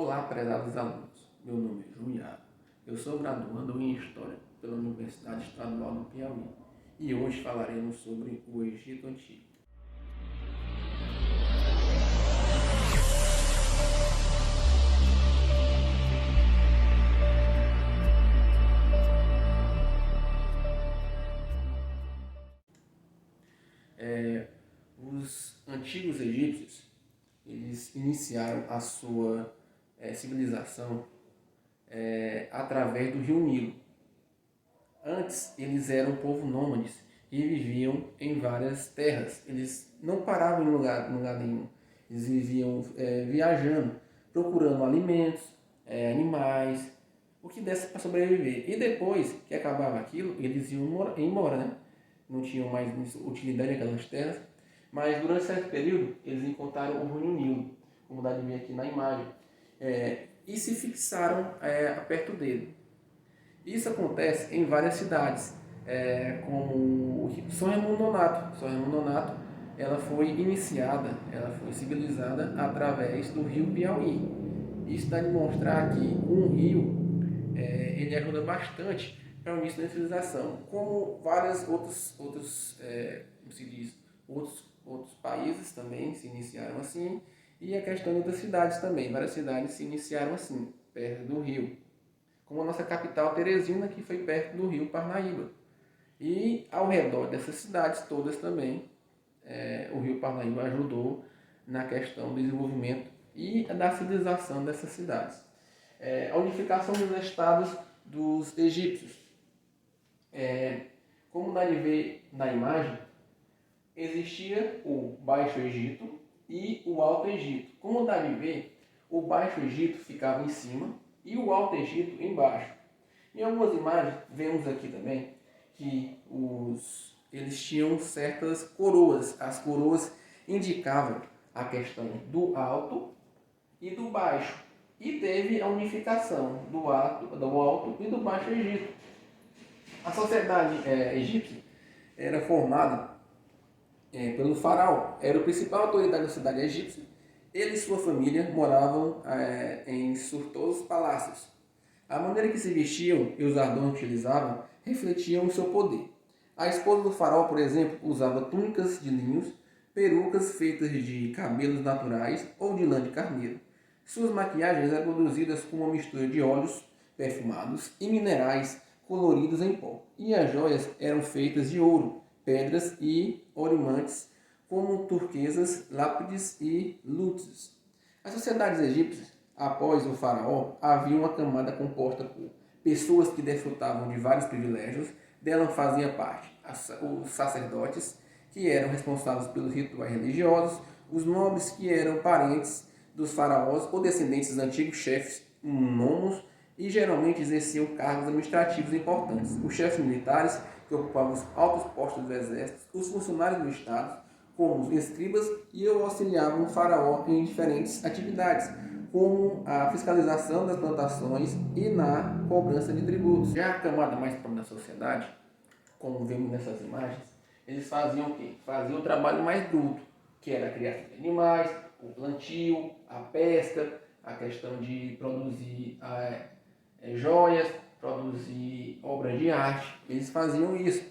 Olá, prezados alunos. Meu nome é João Iago. Eu sou graduando em História pela Universidade Estadual do Piauí e hoje falaremos sobre o Egito Antigo. Os antigos egípcios, eles iniciaram a sua civilização através do rio Nilo. Antes, eles eram um povo nômades e viviam em várias terras. Eles não paravam em lugar nenhum. Eles viviam viajando, procurando alimentos, animais, o que desse para sobreviver. E depois que acabava aquilo, eles iam embora, né? Não tinham mais utilidade naquelas terras. Mas durante certo período, eles encontraram o rio Nilo, como dá de ver aqui na imagem, e se fixaram perto dele. Isso acontece em várias cidades, como São Raimundo Nonato. São Raimundo Nonato, ela foi iniciada, ela foi civilizada através do rio Piauí. Isso dá de mostrar que um rio ele ajuda bastante para o início da civilização, como vários como se diz, outros países também se iniciaram assim, e a questão de outras cidades também. Várias cidades se iniciaram assim, perto do rio, como a nossa capital Teresina, que foi perto do rio Parnaíba. E ao redor dessas cidades todas também, o rio Parnaíba ajudou na questão do desenvolvimento e da civilização dessas cidades. A unificação dos estados dos egípcios. Como dá de ver na imagem, existia o Baixo Egito e o Alto Egito. Como dá de ver, o Baixo Egito ficava em cima e o Alto Egito embaixo. Em algumas imagens, vemos aqui também que eles tinham certas coroas. As coroas indicavam a questão do alto e do baixo. E teve a unificação do alto e do Baixo Egito. A sociedade egípcia era formada pelo faraó. Era a principal autoridade da cidade egípcia. Ele e sua família moravam em suntuosos palácios. A maneira que se vestiam e os adornos que utilizavam refletiam o seu poder. A esposa do faraó, por exemplo, usava túnicas de linhos, perucas feitas de cabelos naturais ou de lã de carneiro. Suas maquiagens eram produzidas com uma mistura de óleos perfumados e minerais coloridos em pó. E as joias eram feitas de ouro, pedras e orimantes, como turquesas, lápides e lúteos. As sociedades egípcias, após o faraó, havia uma camada composta por pessoas que desfrutavam de vários privilégios. Dela fazia parte os sacerdotes, que eram responsáveis pelos rituais religiosos, os nobres, que eram parentes dos faraós ou descendentes dos antigos chefes nomos, e geralmente exerciam cargos administrativos importantes. Os chefes militares, que ocupavam os altos postos do exército, os funcionários do Estado, como os escribas, e auxiliavam o faraó em diferentes atividades, como a fiscalização das plantações e na cobrança de tributos. Já a camada mais próxima da sociedade, como vemos nessas imagens, eles faziam o quê? Faziam o trabalho mais bruto, que era a criação de animais, o plantio, a pesca, a questão de produzir joias, produzir obras de arte. Eles faziam isso.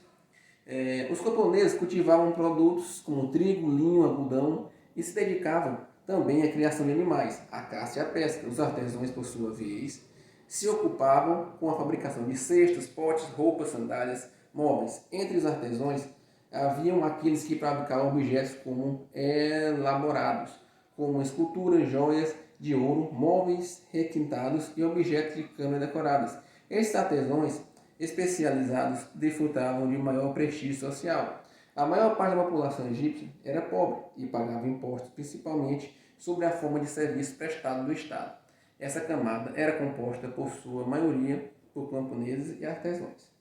Os camponeses cultivavam produtos como trigo, linho, algodão e se dedicavam também à criação de animais, a caça e a pesca. Os artesãos, por sua vez, se ocupavam com a fabricação de cestos, potes, roupas, sandálias, móveis. Entre os artesãos, haviam aqueles que fabricavam objetos como elaborados, como esculturas, joias de ouro, móveis requintados e objetos de câmara decoradas. Esses artesãos especializados desfrutavam de maior prestígio social. A maior parte da população egípcia era pobre e pagava impostos, principalmente sobre a forma de serviço prestado do Estado. Essa camada era composta, por sua maioria, por camponeses e artesãos.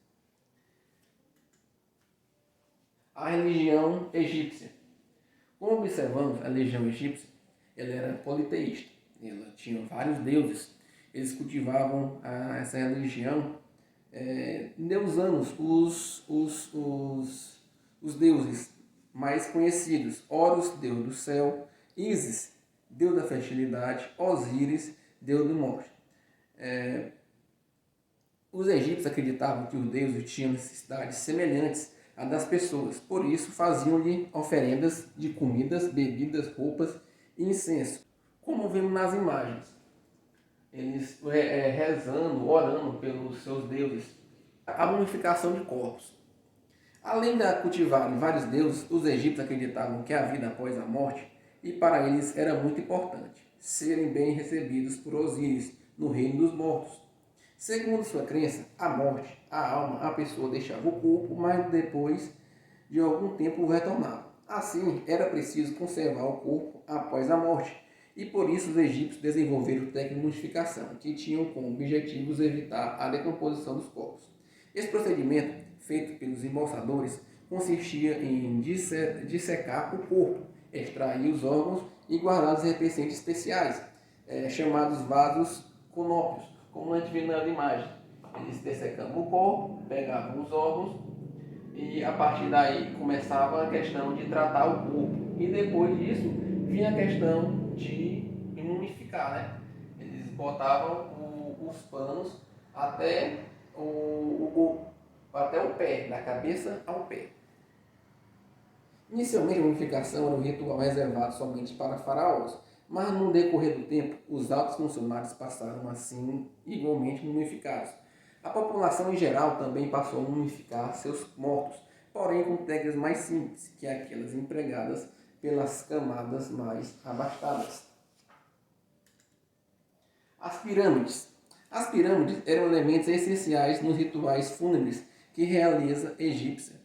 A religião egípcia. Como observamos, a religião egípcia ela era politeísta. Ela tinha vários deuses. Eles cultivavam essa religião deusando os deuses mais conhecidos. Horus, deus do céu; Ísis, deus da fertilidade; Osíris, deus de morte. Os egípcios acreditavam que os deuses tinham necessidades semelhantes à das pessoas, por isso faziam-lhe oferendas de comidas, bebidas, roupas e incenso, como vemos nas imagens. Eles rezando, orando pelos seus deuses. A mumificação de corpos. Além de cultivarem vários deuses, os egípcios acreditavam que a vida após a morte, e para eles era muito importante, serem bem recebidos por Osíris no reino dos mortos. Segundo sua crença, a morte, a alma, a pessoa deixava o corpo, mas depois de algum tempo retornava. Assim, era preciso conservar o corpo após a morte, e por isso os egípcios desenvolveram técnicas de mumificação, que tinham como objetivos evitar a decomposição dos corpos. Esse procedimento, feito pelos embalsadores, consistia em dissecar o corpo, extrair os órgãos e guardar os recipientes especiais, chamados vasos conópios, como a gente vê na imagem. Eles dessecavam o corpo, pegavam os órgãos e a partir daí começava a questão de tratar o corpo. E depois disso vinha a questão de mumificar, né? Eles botavam os panos até até o pé, da cabeça ao pé. Inicialmente a mumificação era um ritual reservado somente para faraós, mas no decorrer do tempo, os altos funcionários passaram assim igualmente mumificados. A população em geral também passou a mumificar seus mortos, porém com técnicas mais simples que aquelas empregadas pelas camadas mais abastadas. As pirâmides. As pirâmides eram elementos essenciais nos rituais fúnebres que realiza a egípcia,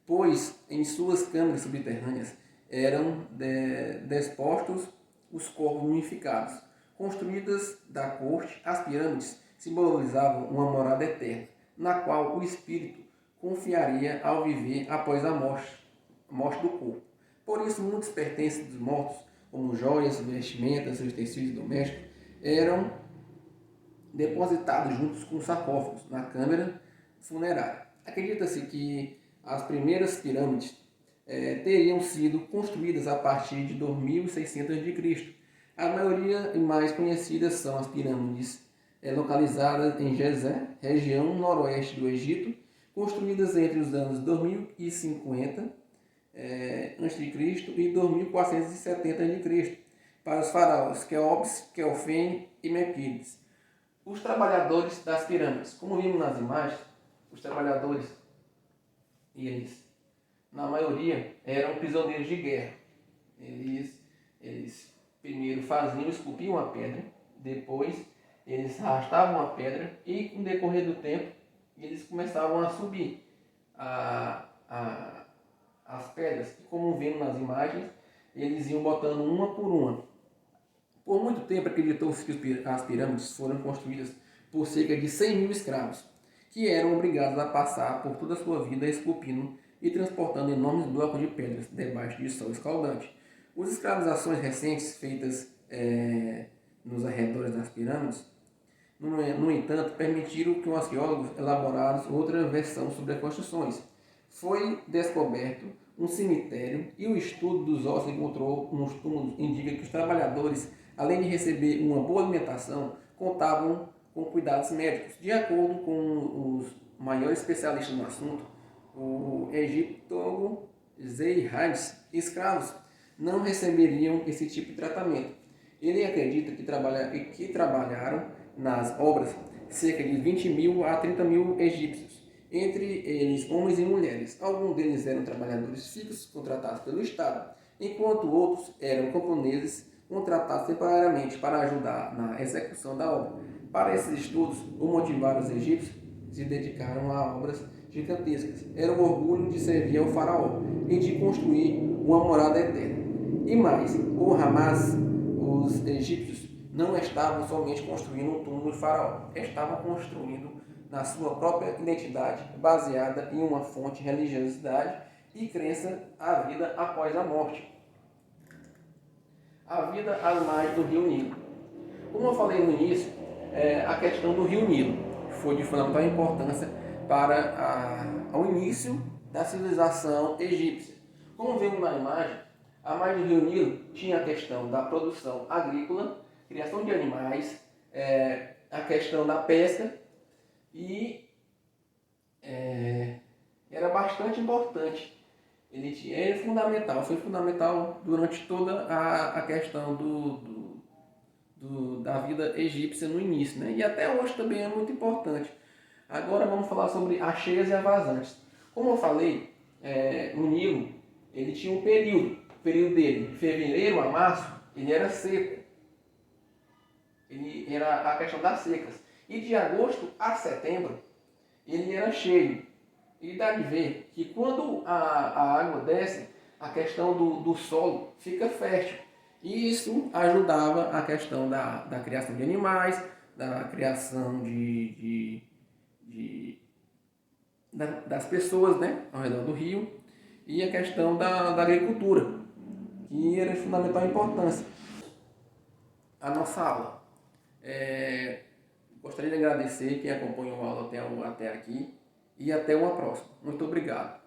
pois em suas câmaras subterrâneas eram dispostos os corpos mumificados. Construídas da corte, as pirâmides simbolizavam uma morada eterna, na qual o espírito confiaria ao viver após a morte do corpo. Por isso, muitos pertences dos mortos, como joias, vestimentas e utensílios domésticos, eram depositados juntos com sarcófagos na câmara funerária. Acredita-se que as primeiras pirâmides teriam sido construídas a partir de 2600 a.C. A maioria e mais conhecidas são as pirâmides localizadas em Gizé, região noroeste do Egito, construídas entre os anos 2050 a.C. e 2470 a.C. para os faraós Quéops, Quéofen e Mequíades. Os trabalhadores das pirâmides, como vimos nas imagens, os trabalhadores, eles, na maioria, eram prisioneiros de guerra. Eles primeiro esculpiam a pedra, depois eles arrastavam a pedra e, com o decorrer do tempo, eles começavam a subir as pedras. E como vemos nas imagens, eles iam botando uma por uma. Por muito tempo acreditou-se que as pirâmides foram construídas por cerca de 100 mil escravos, que eram obrigados a passar por toda a sua vida esculpindo e transportando enormes blocos de pedras debaixo de sol escaldante. As escravizações recentes feitas nos arredores das pirâmides, no entanto, permitiram que os arqueólogos elaborassem outra versão sobre as construções. Foi descoberto um cemitério e o estudo dos ossos encontrou nos túmulos indica que os trabalhadores, além de receber uma boa alimentação, contavam com cuidados médicos. De acordo com os maiores especialistas no assunto, o egiptólogo Zeihad, escravos não receberiam esse tipo de tratamento. Ele acredita que trabalharam nas obras cerca de 20 mil a 30 mil egípcios, entre eles homens e mulheres. Alguns deles eram trabalhadores fixos contratados pelo Estado, enquanto outros eram camponeses contratados temporariamente para ajudar na execução da obra. Para esses estudos, o motivaram os egípcios se dedicaram a obras gigantescas. Era o orgulho de servir ao faraó e de construir uma morada eterna. E mais, os egípcios não estavam somente construindo um túmulo de faraó, estavam construindo na sua própria identidade, baseada em uma fonte de religiosidade e crença à vida após a morte. A vida à margem do rio Nilo. Como eu falei no início, a questão do rio Nilo foi de fundamental importância para o início da civilização egípcia. Como vemos na imagem, a margem do rio Nilo tinha a questão da produção agrícola, criação de animais, questão da pesca e era bastante importante. Ele foi fundamental durante toda a questão da vida egípcia no início, né? E até hoje também é muito importante. Agora vamos falar sobre as cheias e as vazantes. Como eu falei, no Nilo, ele tinha um período. O período dele, de fevereiro a março, ele era seco. Ele era a questão das secas. E de agosto a setembro, ele era cheio. E dá de ver que quando a água desce, a questão do solo fica fértil. E isso ajudava a questão da criação de animais, da criação das pessoas, né, ao redor do rio, e a questão da agricultura, que era de fundamental importância. A nossa aula. Gostaria de agradecer quem acompanhou a aula até aqui e até uma próxima. Muito obrigado.